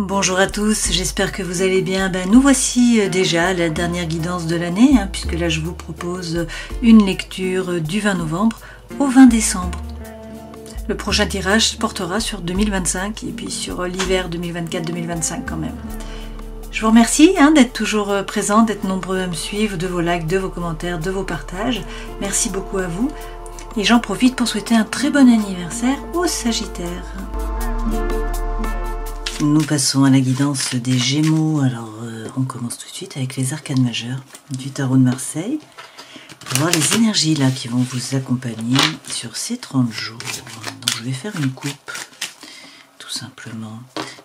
Bonjour à tous, j'espère que vous allez bien. Nous voici déjà à la dernière guidance de l'année, puisque là je vous propose une lecture du 20 novembre au 20 décembre. Le prochain tirage portera sur 2025 et puis sur l'hiver 2024-2025 quand même. Je vous remercie d'être toujours présent, d'être nombreux à me suivre, de vos likes, de vos commentaires, de vos partages. Merci beaucoup à vous. Et j'en profite pour souhaiter un très bon anniversaire aux Sagittaires. Nous passons à la guidance des Gémeaux. Alors, on commence tout de suite avec les arcanes majeures du tarot de Marseille. Pour voir les énergies là qui vont vous accompagner sur ces 30 jours. Donc, je vais faire une coupe, tout simplement.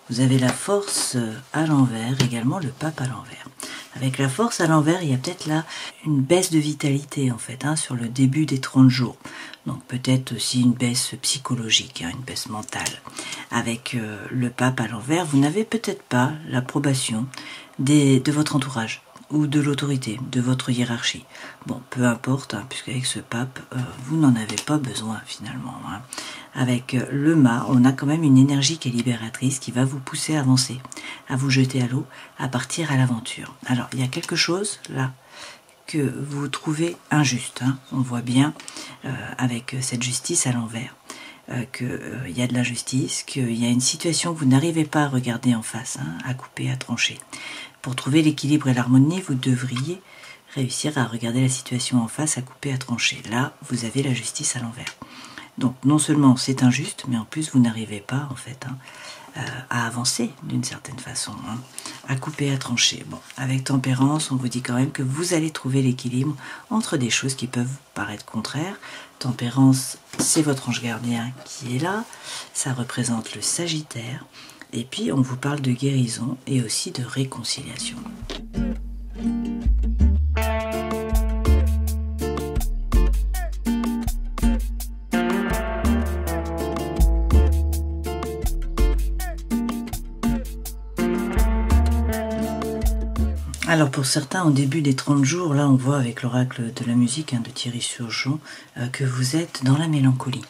Vous avez la force à l'envers, également le pape à l'envers. Avec la force à l'envers, il y a peut-être là une baisse de vitalité en fait, sur le début des 30 jours. Donc peut-être aussi une baisse psychologique, une baisse mentale. Avec le pape à l'envers, vous n'avez peut-être pas l'approbation de votre entourage ou de l'autorité, de votre hiérarchie. Bon, peu importe, puisqu'avec ce pape, vous n'en avez pas besoin finalement. Avec le mât, on a quand même une énergie qui est libératrice, qui va vous pousser à avancer, à vous jeter à l'eau, à partir à l'aventure. Alors, il y a quelque chose là que vous trouvez injuste. On voit bien avec cette justice à l'envers qu'il y a de l'injustice, qu'il y a une situation que vous n'arrivez pas à regarder en face, à couper, à trancher. Pour trouver l'équilibre et l'harmonie, vous devriez réussir à regarder la situation en face, à couper, à trancher. Là, vous avez la justice à l'envers. Donc, non seulement c'est injuste, mais en plus, vous n'arrivez pas, en fait, à avancer d'une certaine façon, à couper, à trancher. Bon, avec tempérance, on vous dit quand même que vous allez trouver l'équilibre entre des choses qui peuvent paraître contraires. Tempérance, c'est votre ange gardien qui est là. Ça représente le Sagittaire. Et puis, on vous parle de guérison et aussi de réconciliation. Alors pour certains, au début des 30 jours, là on voit avec l'oracle de la musique de Thierry Surgeon que vous êtes dans la mélancolie.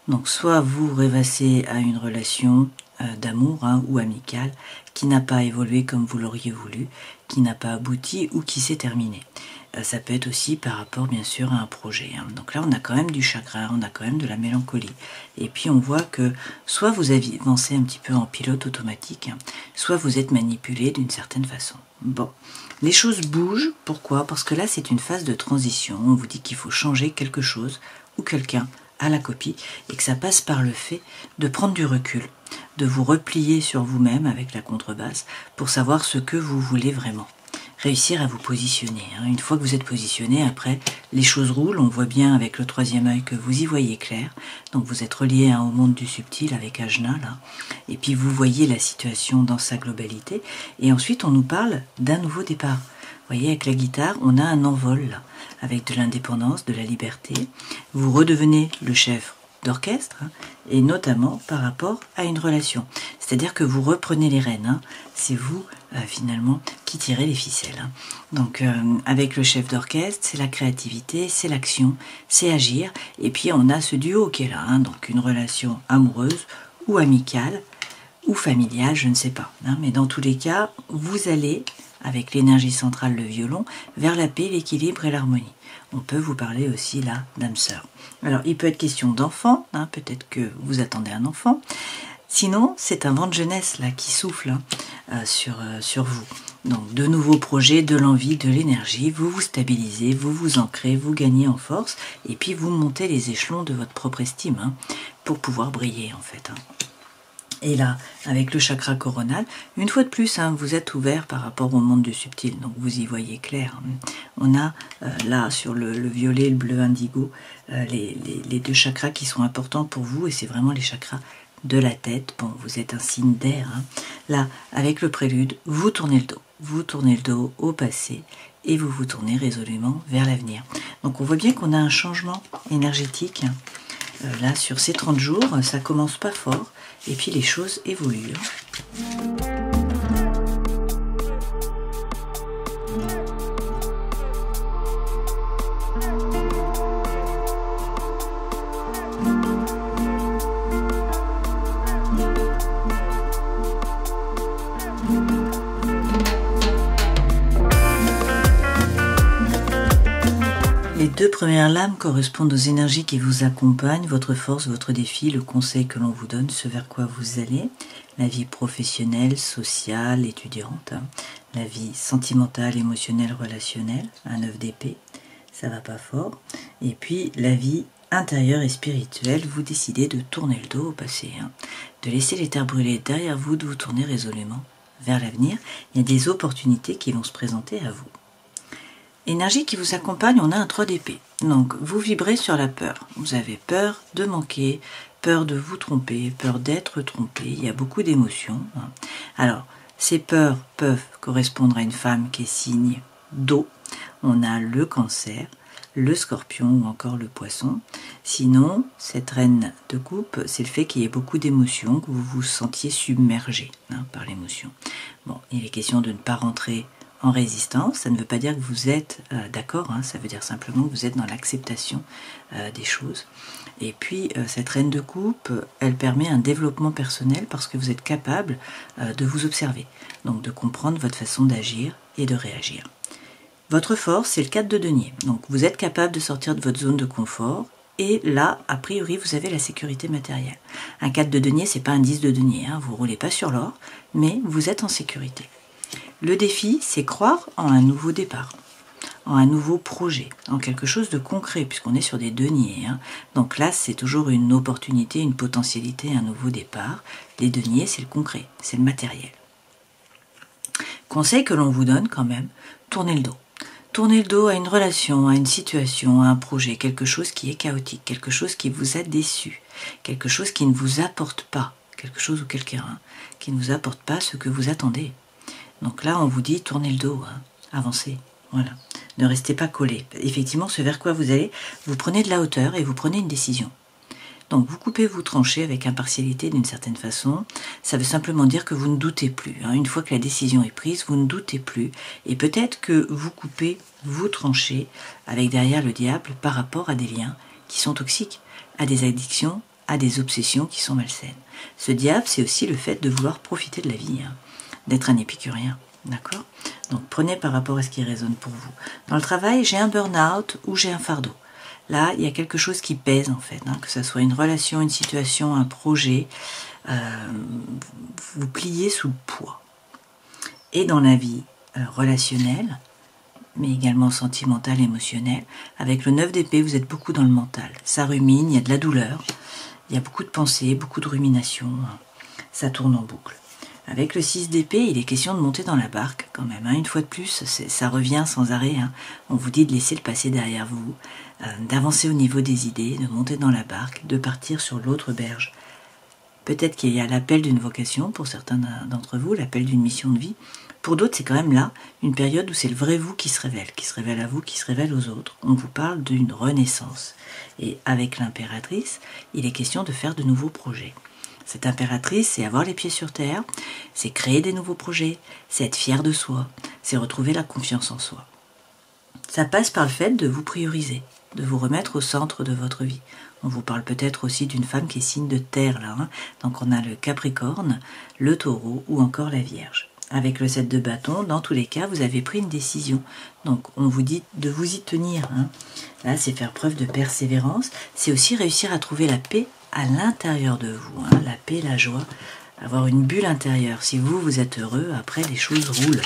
Donc soit vous rêvassez à une relation d'amour ou amicale qui n'a pas évolué comme vous l'auriez voulu, qui n'a pas abouti ou qui s'est terminé. Ça peut être aussi par rapport bien sûr à un projet. Donc là on a quand même du chagrin, on a quand même de la mélancolie. Et puis on voit que soit vous avancez un petit peu en pilote automatique, soit vous êtes manipulé d'une certaine façon. Bon, les choses bougent, pourquoi? Parce que là c'est une phase de transition, on vous dit qu'il faut changer quelque chose ou quelqu'un à la copie et que ça passe par le fait de prendre du recul, de vous replier sur vous-même avec la contrebasse pour savoir ce que vous voulez vraiment. Réussir à vous positionner. Une fois que vous êtes positionné, après, les choses roulent. On voit bien avec le troisième œil que vous y voyez clair. Donc vous êtes relié au monde du subtil avec Ajna, là. Et puis vous voyez la situation dans sa globalité. Et ensuite, on nous parle d'un nouveau départ. Vous voyez, avec la guitare, on a un envol, là, avec de l'indépendance, de la liberté. Vous redevenez le chef d'orchestre, et notamment par rapport à une relation. C'est-à-dire que vous reprenez les rênes. C'est vous, finalement, qui tirez les ficelles. Donc, avec le chef d'orchestre, c'est la créativité, c'est l'action, c'est agir. Et puis, on a ce duo qui est là. Donc, une relation amoureuse ou amicale ou familiale, je ne sais pas. Mais dans tous les cas, vous allez, avec l'énergie centrale, le violon, vers la paix, l'équilibre et l'harmonie. On peut vous parler aussi là d'âme sœur. Alors, il peut être question d'enfant, peut-être que vous attendez un enfant. Sinon, c'est un vent de jeunesse là qui souffle sur vous. Donc, de nouveaux projets, de l'envie, de l'énergie, vous vous stabilisez, vous vous ancrez, vous gagnez en force, et puis vous montez les échelons de votre propre estime pour pouvoir briller en fait. Et là, avec le chakra coronal, une fois de plus, vous êtes ouvert par rapport au monde du subtil, donc vous y voyez clair. On a là, sur le violet et le bleu indigo, les deux chakras qui sont importants pour vous, et c'est vraiment les chakras de la tête. Bon, vous êtes un signe d'air. Là, avec le prélude, vous tournez le dos. Vous tournez le dos au passé, et vous vous tournez résolument vers l'avenir. Donc on voit bien qu'on a un changement énergétique. Là, sur ces 30 jours, ça commence pas fort, et puis les choses évoluent. deux premières lames correspondent aux énergies qui vous accompagnent, votre force, votre défi, le conseil que l'on vous donne, ce vers quoi vous allez, la vie professionnelle, sociale, étudiante, la vie sentimentale, émotionnelle, relationnelle, un 9 d'épée, ça va pas fort, et puis la vie intérieure et spirituelle, vous décidez de tourner le dos au passé, de laisser les terres brûlées derrière vous, de vous tourner résolument vers l'avenir. Il y a des opportunités qui vont se présenter à vous. Énergie qui vous accompagne, on a un 3 d'épée. Donc, vous vibrez sur la peur. Vous avez peur de manquer, peur de vous tromper, peur d'être trompé. Il y a beaucoup d'émotions. Alors, ces peurs peuvent correspondre à une femme qui est signe d'eau. On a le cancer, le scorpion ou encore le poisson. Sinon, cette reine de coupe, c'est le fait qu'il y ait beaucoup d'émotions, que vous vous sentiez submergé par l'émotion. Bon, il est question de ne pas rentrer en résistance, ça ne veut pas dire que vous êtes d'accord, ça veut dire simplement que vous êtes dans l'acceptation des choses. Et puis cette reine de coupe, elle permet un développement personnel parce que vous êtes capable de vous observer, donc de comprendre votre façon d'agir et de réagir. Votre force, c'est le 4 de denier, donc vous êtes capable de sortir de votre zone de confort. Et là, a priori, vous avez la sécurité matérielle. Un 4 de denier, c'est pas un 10 de denier, vous ne roulez pas sur l'or, mais vous êtes en sécurité. Le défi, c'est croire en un nouveau départ, en un nouveau projet, en quelque chose de concret, puisqu'on est sur des deniers. Donc là, c'est toujours une opportunité, une potentialité, un nouveau départ. Les deniers, c'est le concret, c'est le matériel. Conseil que l'on vous donne quand même, tournez le dos. Tournez le dos à une relation, à une situation, à un projet, quelque chose qui est chaotique, quelque chose qui vous a déçu, quelque chose qui ne vous apporte pas, quelque chose ou quelqu'un qui ne vous apporte pas ce que vous attendez. Donc là, on vous dit, tournez le dos, avancez, voilà. Ne restez pas collé. Effectivement, ce vers quoi vous allez, vous prenez de la hauteur et vous prenez une décision. Donc vous coupez, vous tranchez avec impartialité d'une certaine façon. Ça veut simplement dire que vous ne doutez plus. Une fois que la décision est prise, vous ne doutez plus. Et peut-être que vous coupez, vous tranchez avec derrière le diable par rapport à des liens qui sont toxiques, à des addictions, à des obsessions qui sont malsaines. Ce diable, c'est aussi le fait de vouloir profiter de la vie, d'être un épicurien, d'accord? Donc prenez par rapport à ce qui résonne pour vous. Dans le travail, j'ai un burn-out ou j'ai un fardeau. Là, il y a quelque chose qui pèse en fait, que ce soit une relation, une situation, un projet, vous pliez sous le poids. Et dans la vie relationnelle, mais également sentimentale, émotionnelle, avec le 9 d'épée, vous êtes beaucoup dans le mental. Ça rumine, il y a de la douleur, il y a beaucoup de pensées, beaucoup de ruminations, ça tourne en boucle. Avec le 6 d'épée, il est question de monter dans la barque quand même. Une fois de plus, ça revient sans arrêt. On vous dit de laisser le passé derrière vous, d'avancer au niveau des idées, de monter dans la barque, de partir sur l'autre berge. Peut-être qu'il y a l'appel d'une vocation pour certains d'entre vous, l'appel d'une mission de vie. Pour d'autres, c'est quand même là une période où c'est le vrai vous qui se révèle à vous, qui se révèle aux autres. On vous parle d'une renaissance. Et avec l'impératrice, il est question de faire de nouveaux projets. Cette impératrice, c'est avoir les pieds sur terre, c'est créer des nouveaux projets, c'est être fier de soi, c'est retrouver la confiance en soi. Ça passe par le fait de vous prioriser, de vous remettre au centre de votre vie. On vous parle peut-être aussi d'une femme qui est signe de terre là. Donc on a le Capricorne, le Taureau ou encore la Vierge. Avec le 7 de bâton, dans tous les cas, vous avez pris une décision. Donc on vous dit de vous y tenir. Là, c'est faire preuve de persévérance. C'est aussi réussir à trouver la paix à l'intérieur de vous, la paix, la joie, avoir une bulle intérieure. Si vous êtes heureux, après les choses roulent.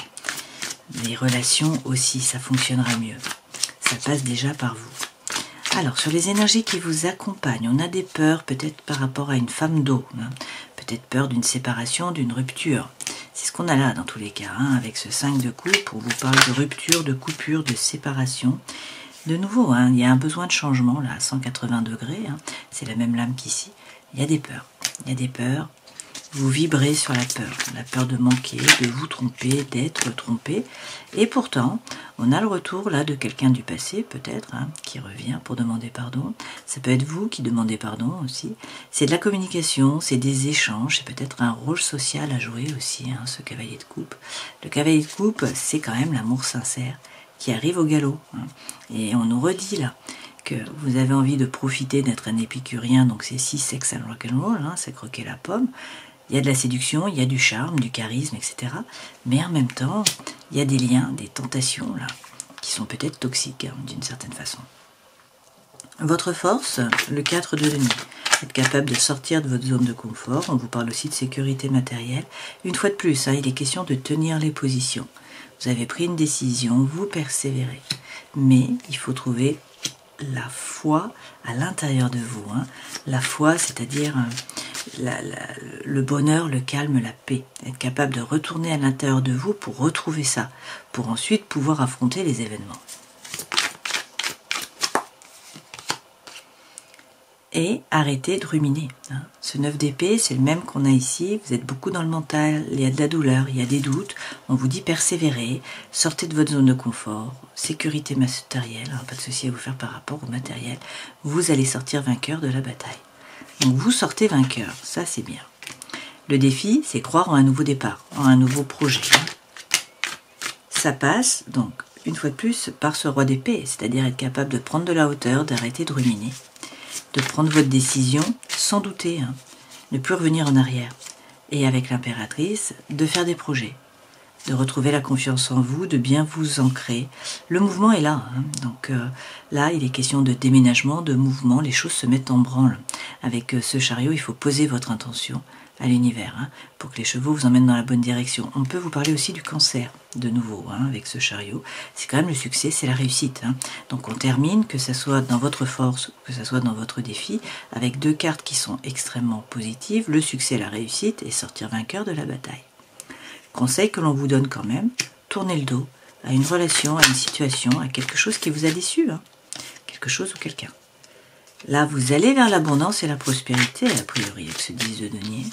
Les relations aussi, ça fonctionnera mieux. Ça passe déjà par vous. Alors, sur les énergies qui vous accompagnent, on a des peurs peut-être par rapport à une femme d'eau, peut-être peur d'une séparation, d'une rupture. C'est ce qu'on a là dans tous les cas, avec ce 5 de coupe, où on vous parle de rupture, de coupure, de séparation. De nouveau, il y a un besoin de changement, là, à 180 degrés, c'est la même lame qu'ici. Il y a des peurs, vous vibrez sur la peur de manquer, de vous tromper, d'être trompé. Et pourtant, on a le retour là de quelqu'un du passé, peut-être, qui revient pour demander pardon. Ça peut être vous qui demandez pardon aussi. C'est de la communication, c'est des échanges, c'est peut-être un rôle social à jouer aussi, ce cavalier de coupe. Le cavalier de coupe, c'est quand même l'amour sincère qui arrive au galop. Et on nous redit là que vous avez envie de profiter d'être un épicurien, donc c'est 6 sex and rock'n'roll, c'est croquer la pomme. Il y a de la séduction, il y a du charme, du charisme, etc. Mais en même temps, il y a des liens, des tentations là, qui sont peut-être toxiques d'une certaine façon. Votre force, le 4 de denier. Être capable de sortir de votre zone de confort. On vous parle aussi de sécurité matérielle. Une fois de plus, il est question de tenir les positions. Vous avez pris une décision, vous persévérez. Mais il faut trouver la foi à l'intérieur de vous. La foi, c'est-à-dire le bonheur, le calme, la paix. Être capable de retourner à l'intérieur de vous pour retrouver ça, pour ensuite pouvoir affronter les événements. Et arrêtez de ruminer. Ce 9 d'épée, c'est le même qu'on a ici. Vous êtes beaucoup dans le mental, il y a de la douleur, il y a des doutes. On vous dit persévérer, sortez de votre zone de confort, sécurité matérielle, pas de souci à vous faire par rapport au matériel. Vous allez sortir vainqueur de la bataille. Donc vous sortez vainqueur, ça c'est bien. Le défi, c'est croire en un nouveau départ, en un nouveau projet. Ça passe, donc, une fois de plus, par ce roi d'épée, c'est-à-dire être capable de prendre de la hauteur, d'arrêter de ruminer, de prendre votre décision sans douter, ne plus revenir en arrière. Et avec l'impératrice, de faire des projets, de retrouver la confiance en vous, de bien vous ancrer. Le mouvement est là, donc là il est question de déménagement, de mouvement, les choses se mettent en branle. Avec ce chariot, il faut poser votre intention à l'univers, pour que les chevaux vous emmènent dans la bonne direction. On peut vous parler aussi du cancer, de nouveau, avec ce chariot. C'est quand même le succès, c'est la réussite. Donc on termine, que ce soit dans votre force, ou que ce soit dans votre défi, avec deux cartes qui sont extrêmement positives, le succès, la réussite, et sortir vainqueur de la bataille. Conseil que l'on vous donne quand même, tournez le dos à une relation, à une situation, à quelque chose qui vous a déçu, quelque chose ou quelqu'un. Là, vous allez vers l'abondance et la prospérité, a priori, avec ce 10 de denier.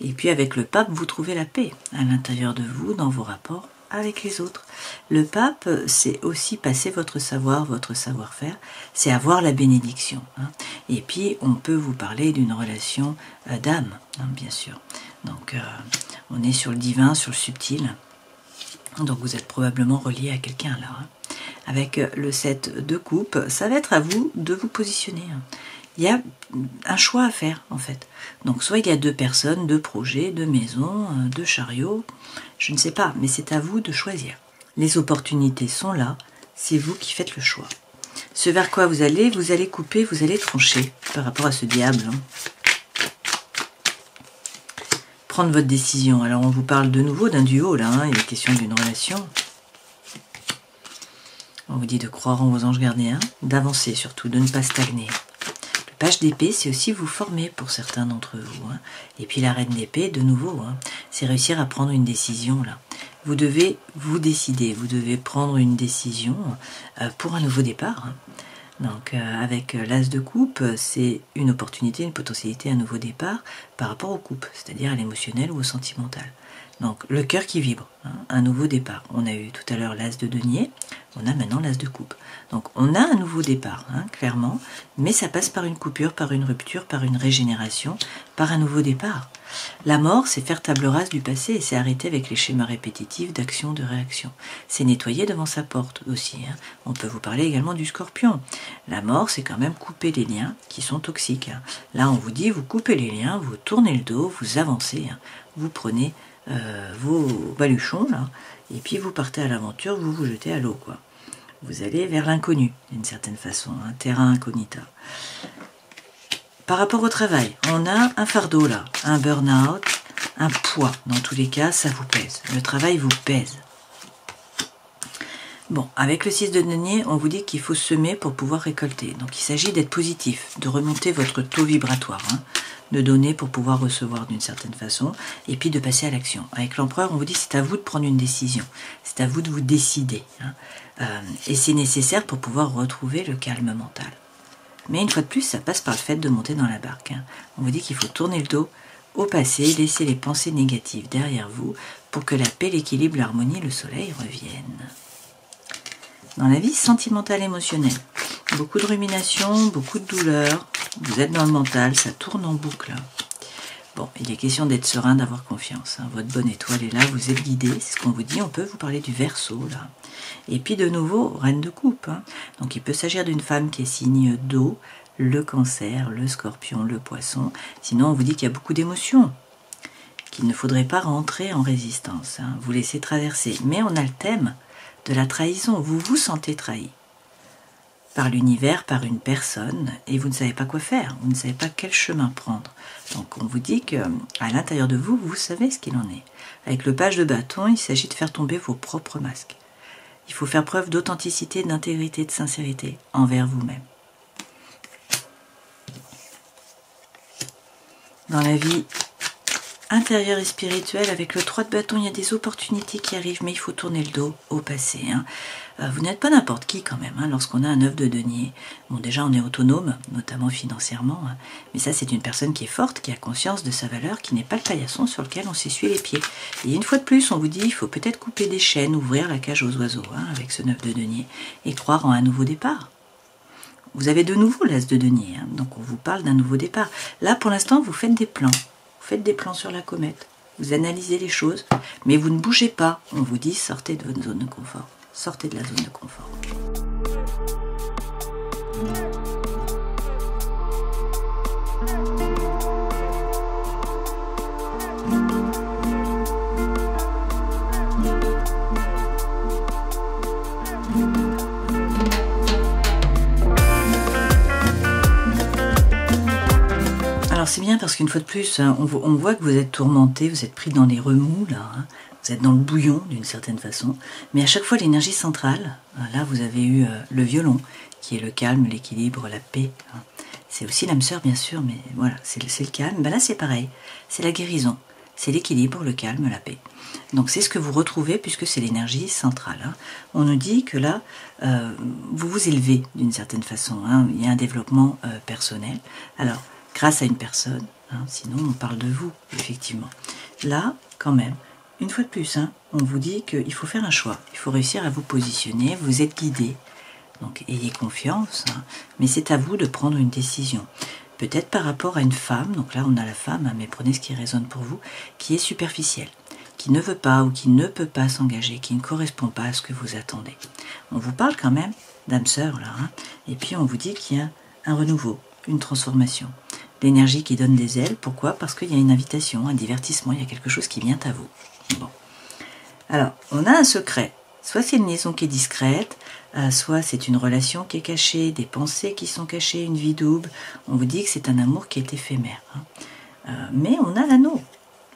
Et puis avec le pape, vous trouvez la paix à l'intérieur de vous, dans vos rapports avec les autres. Le pape, c'est aussi passer votre savoir, votre savoir-faire, c'est avoir la bénédiction. Et puis, on peut vous parler d'une relation d'âme, bien sûr. Donc, on est sur le divin, sur le subtil. Donc, vous êtes probablement relié à quelqu'un, là. Avec le 7 de coupe, ça va être à vous de vous positionner. Il y a un choix à faire, en fait. Donc, soit il y a deux personnes, deux projets, deux maisons, deux chariots, je ne sais pas, mais c'est à vous de choisir. Les opportunités sont là, c'est vous qui faites le choix. Ce vers quoi vous allez couper, vous allez trancher par rapport à ce diable. Prendre votre décision. Alors, on vous parle de nouveau d'un duo, là, il est question d'une relation. On vous dit de croire en vos anges gardiens, d'avancer surtout, de ne pas stagner. Le page d'épée, c'est aussi vous former pour certains d'entre vous. Et puis la reine d'épée, de nouveau, c'est réussir à prendre une décision là. Vous devez vous décider, vous devez prendre une décision pour un nouveau départ. Donc avec l'as de coupe, c'est une opportunité, une potentialité, un nouveau départ par rapport aux coupes, c'est-à-dire à l'émotionnel ou au sentimental. Donc le cœur qui vibre, un nouveau départ. On a eu tout à l'heure l'as de denier, on a maintenant l'as de coupe. Donc on a un nouveau départ, clairement, mais ça passe par une coupure, par une rupture, par une régénération, par un nouveau départ. La mort, c'est faire table rase du passé, c'est arrêter avec les schémas répétitifs d'action, de réaction. C'est nettoyer devant sa porte aussi. On peut vous parler également du scorpion. La mort, c'est quand même couper les liens qui sont toxiques. Là, on vous dit, vous coupez les liens, vous tournez le dos, vous avancez, vous prenez vos baluchons, là, et puis vous partez à l'aventure, vous vous jetez à l'eau, quoi. Vous allez vers l'inconnu, d'une certaine façon, un terrain incognita. Par rapport au travail, on a un fardeau, là, un burn-out, un poids. Dans tous les cas, ça vous pèse. Le travail vous pèse. Bon, avec le 6 de denier, on vous dit qu'il faut semer pour pouvoir récolter. Donc, il s'agit d'être positif, de remonter votre taux vibratoire, de donner pour pouvoir recevoir d'une certaine façon, et puis de passer à l'action. Avec l'empereur, on vous dit c'est à vous de prendre une décision, c'est à vous de vous décider. Et c'est nécessaire pour pouvoir retrouver le calme mental. Mais une fois de plus, ça passe par le fait de monter dans la barque. On vous dit qu'il faut tourner le dos au passé, laisser les pensées négatives derrière vous, pour que la paix, l'équilibre, l'harmonie, le soleil reviennent. Dans la vie sentimentale émotionnelle, beaucoup de rumination, beaucoup de douleur, vous êtes dans le mental, ça tourne en boucle. Bon, il est question d'être serein, d'avoir confiance. Votre bonne étoile est là, vous êtes guidé, c'est ce qu'on vous dit. On peut vous parler du Verseau, là. Et puis de nouveau, reine de coupe. Donc il peut s'agir d'une femme qui est signe d'eau, le cancer, le scorpion, le poisson. Sinon, on vous dit qu'il y a beaucoup d'émotions, qu'il ne faudrait pas rentrer en résistance. Vous laissez traverser. Mais on a le thème de la trahison. Vous vous sentez trahi. par l'univers, par une personne, et vous ne savez pas quoi faire, vous ne savez pas quel chemin prendre. Donc on vous dit qu'à l'intérieur de vous, vous savez ce qu'il en est. Avec le page de bâton, il s'agit de faire tomber vos propres masques. Il faut faire preuve d'authenticité, d'intégrité, de sincérité envers vous-même. Dans la vie intérieure et spirituelle, avec le 3 de bâton, il y a des opportunités qui arrivent, mais il faut tourner le dos au passé. Vous n'êtes pas n'importe qui quand même, lorsqu'on a un 9 de denier. Bon, déjà on est autonome, notamment financièrement, mais ça c'est une personne qui est forte, qui a conscience de sa valeur, qui n'est pas le paillasson sur lequel on s'essuie les pieds. Et une fois de plus, on vous dit, il faut peut-être couper des chaînes, ouvrir la cage aux oiseaux, avec ce 9 de denier, et croire en un nouveau départ. Vous avez de nouveau l'as de denier, donc on vous parle d'un nouveau départ. Là, pour l'instant, vous faites des plans. Vous faites des plans sur la comète. Vous analysez les choses, mais vous ne bougez pas. On vous dit, sortez de votre zone de confort. Sortez de la zone de confort. Alors c'est bien parce qu'une fois de plus, on voit que vous êtes tourmenté, vous êtes pris dans les remous, là, vous êtes dans le bouillon d'une certaine façon, mais à chaque fois l'énergie centrale, là vous avez eu le violon, qui est le calme, l'équilibre, la paix. C'est aussi l'âme sœur bien sûr, mais voilà, c'est le calme. Ben là c'est pareil, c'est la guérison, c'est l'équilibre, le calme, la paix. Donc c'est ce que vous retrouvez puisque c'est l'énergie centrale. On nous dit que là, vous vous élevez d'une certaine façon, il y a un développement personnel. Alors, grâce à une personne, sinon on parle de vous, effectivement. Là, quand même, une fois de plus, on vous dit qu'il faut faire un choix, il faut réussir à vous positionner, vous êtes guidé, donc ayez confiance, mais c'est à vous de prendre une décision. Peut-être par rapport à une femme, donc là on a la femme, mais prenez ce qui résonne pour vous, qui est superficielle, qui ne veut pas ou qui ne peut pas s'engager, qui ne correspond pas à ce que vous attendez. On vous parle quand même d'âme sœur, là, et puis on vous dit qu'il y a un renouveau, une transformation. L'énergie qui donne des ailes, pourquoi? Parce qu'il y a une invitation, un divertissement, il y a quelque chose qui vient à vous. Bon. Alors, on a un secret. Soit c'est une liaison qui est discrète, soit c'est une relation qui est cachée, des pensées qui sont cachées, une vie double. On vous dit que c'est un amour qui est éphémère. Mais on a l'anneau.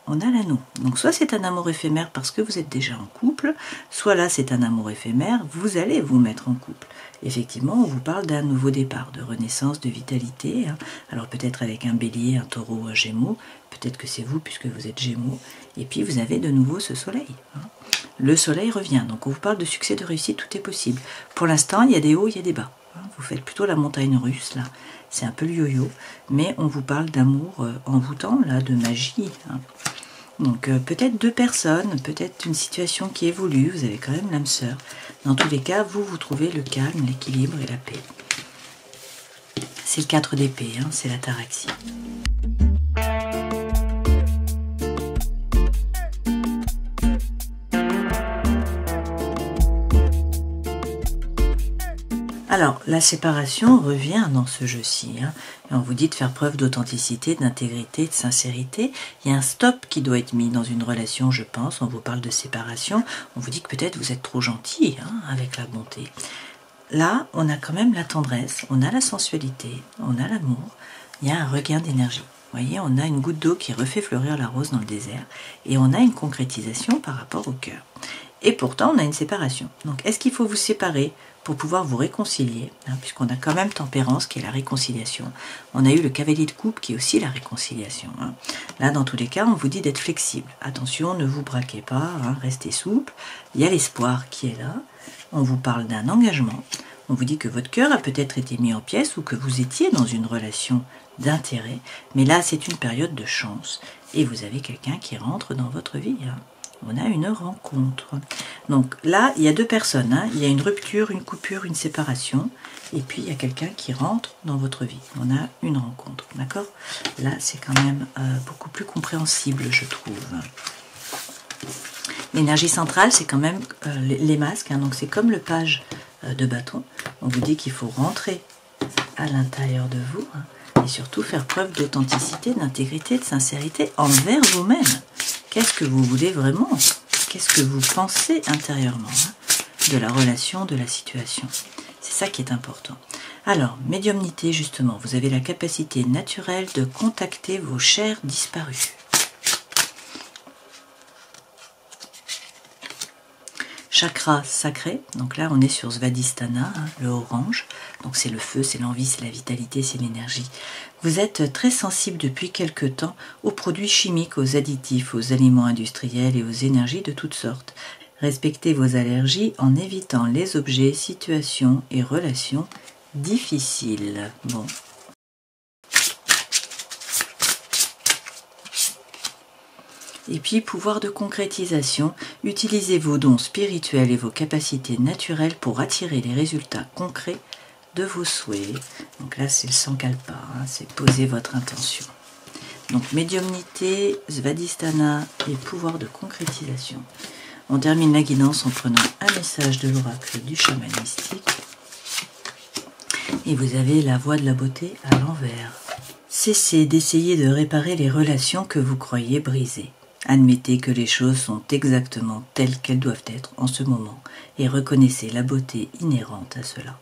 On a l'anneau. Donc soit c'est un amour éphémère parce que vous êtes déjà en couple, soit là c'est un amour éphémère, vous allez vous mettre en couple. Effectivement, on vous parle d'un nouveau départ, de renaissance, de vitalité. Alors peut-être avec un bélier, un taureau, un gémeaux, peut-être que c'est vous puisque vous êtes gémeaux. Et puis vous avez de nouveau ce soleil. Le soleil revient, donc on vous parle de succès, de réussite, tout est possible. Pour l'instant, il y a des hauts, il y a des bas. Vous faites plutôt la montagne russe, là. C'est un peu le yo-yo, mais on vous parle d'amour envoûtant, là, de magie. Donc peut-être deux personnes, peut-être une situation qui évolue, vous avez quand même l'âme sœur. Dans tous les cas, vous trouvez le calme, l'équilibre et la paix. C'est le 4 d'épée, c'est l'ataraxie. Alors, la séparation revient dans ce jeu-ci. Et on vous dit de faire preuve d'authenticité, d'intégrité, de sincérité. Il y a un stop qui doit être mis dans une relation, je pense. On vous parle de séparation. On vous dit que peut-être vous êtes trop gentil avec la bonté. Là, on a quand même la tendresse, on a la sensualité, on a l'amour. Il y a un regain d'énergie. Vous voyez, on a une goutte d'eau qui refait fleurir la rose dans le désert. Et on a une concrétisation par rapport au cœur. Et pourtant, on a une séparation. Donc, est-ce qu'il faut vous séparer pour pouvoir vous réconcilier, puisqu'on a quand même tempérance qui est la réconciliation. On a eu le cavalier de coupe qui est aussi la réconciliation. Là, dans tous les cas, on vous dit d'être flexible. Attention, ne vous braquez pas, restez souple. Il y a l'espoir qui est là. On vous parle d'un engagement. On vous dit que votre cœur a peut-être été mis en pièces ou que vous étiez dans une relation d'intérêt. Mais là, c'est une période de chance. Et vous avez quelqu'un qui rentre dans votre vie. On a une rencontre. Donc là, il y a deux personnes. Il y a une rupture, une coupure, une séparation. Et puis, il y a quelqu'un qui rentre dans votre vie. On a une rencontre. D'accord? Là, c'est quand même beaucoup plus compréhensible, je trouve. L'énergie centrale, c'est quand même les masques. Donc, c'est comme le page de bâton. On vous dit qu'il faut rentrer à l'intérieur de vous. Et surtout, faire preuve d'authenticité, d'intégrité, de sincérité envers vous-même. Qu'est-ce que vous voulez vraiment? Qu'est-ce que vous pensez intérieurement de la relation, de la situation? C'est ça qui est important. Alors, médiumnité justement, vous avez la capacité naturelle de contacter vos chers disparus. Chakra sacré, donc là on est sur Svadhisthana, hein, le orange, donc c'est le feu, c'est l'envie, c'est la vitalité, c'est l'énergie. Vous êtes très sensible depuis quelque temps aux produits chimiques, aux additifs, aux aliments industriels et aux énergies de toutes sortes. Respectez vos allergies en évitant les objets, situations et relations difficiles. Bon. Et puis, pouvoir de concrétisation, utilisez vos dons spirituels et vos capacités naturelles pour attirer les résultats concrets de vos souhaits. Donc là, c'est le Sankalpa, hein, c'est poser votre intention. Donc, médiumnité, Svadhisthana et pouvoir de concrétisation. On termine la guidance en prenant un message de l'oracle du chaman mystique. Et vous avez la voie de la beauté à l'envers. Cessez d'essayer de réparer les relations que vous croyez brisées. Admettez que les choses sont exactement telles qu'elles doivent être en ce moment et reconnaissez la beauté inhérente à cela.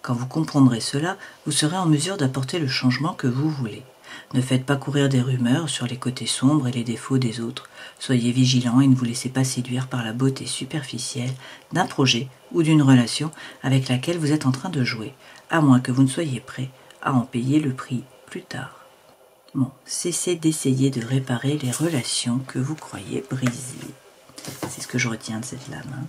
Quand vous comprendrez cela, vous serez en mesure d'apporter le changement que vous voulez. Ne faites pas courir des rumeurs sur les côtés sombres et les défauts des autres. Soyez vigilants et ne vous laissez pas séduire par la beauté superficielle d'un projet ou d'une relation avec laquelle vous êtes en train de jouer, à moins que vous ne soyez prêt à en payer le prix plus tard. Bon, cessez d'essayer de réparer les relations que vous croyez brisées. C'est ce que je retiens de cette lame. Hein.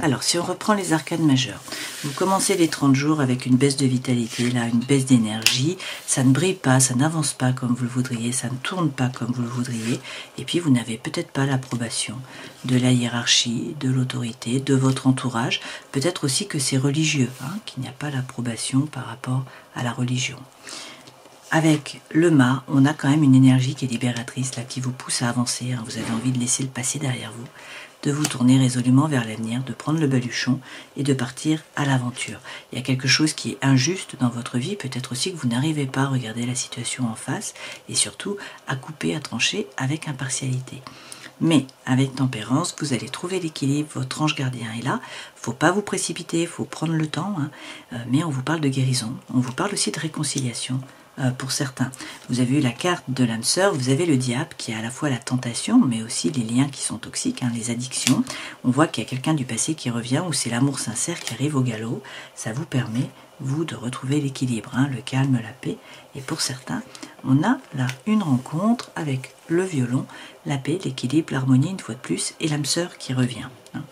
Alors, si on reprend les arcanes majeures, vous commencez les 30 jours avec une baisse de vitalité, là, une baisse d'énergie. Ça ne brille pas, ça n'avance pas comme vous le voudriez, ça ne tourne pas comme vous le voudriez. Et puis, vous n'avez peut-être pas l'approbation de la hiérarchie, de l'autorité, de votre entourage. Peut-être aussi que c'est religieux, hein, qu'il n'y a pas l'approbation par rapport à la religion. Avec le mât, on a quand même une énergie qui est libératrice, là, qui vous pousse à avancer. Hein. Vous avez envie de laisser le passé derrière vous, de vous tourner résolument vers l'avenir, de prendre le baluchon et de partir à l'aventure. Il y a quelque chose qui est injuste dans votre vie, peut-être aussi que vous n'arrivez pas à regarder la situation en face et surtout à couper, à trancher avec impartialité. Mais avec tempérance, vous allez trouver l'équilibre, votre ange gardien est là. Faut pas vous précipiter, faut prendre le temps, hein. Mais on vous parle de guérison, on vous parle aussi de réconciliation. Pour certains. Vous avez eu la carte de l'âme sœur, vous avez le diable qui a à la fois la tentation, mais aussi les liens qui sont toxiques, hein, les addictions. On voit qu'il y a quelqu'un du passé qui revient, ou c'est l'amour sincère qui arrive au galop. Ça vous permet, vous, de retrouver l'équilibre, hein, le calme, la paix. Et pour certains, on a là une rencontre avec le violon, la paix, l'équilibre, l'harmonie, une fois de plus, et l'âme sœur qui revient. Hein.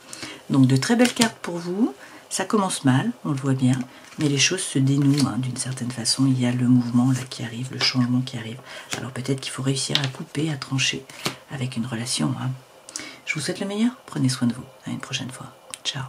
Donc de très belles cartes pour vous. Ça commence mal, on le voit bien, mais les choses se dénouent, hein, d'une certaine façon. Il y a le mouvement là qui arrive, le changement qui arrive. Alors peut-être qu'il faut réussir à couper, à trancher avec une relation. Hein. Je vous souhaite le meilleur, prenez soin de vous. À une prochaine fois. Ciao.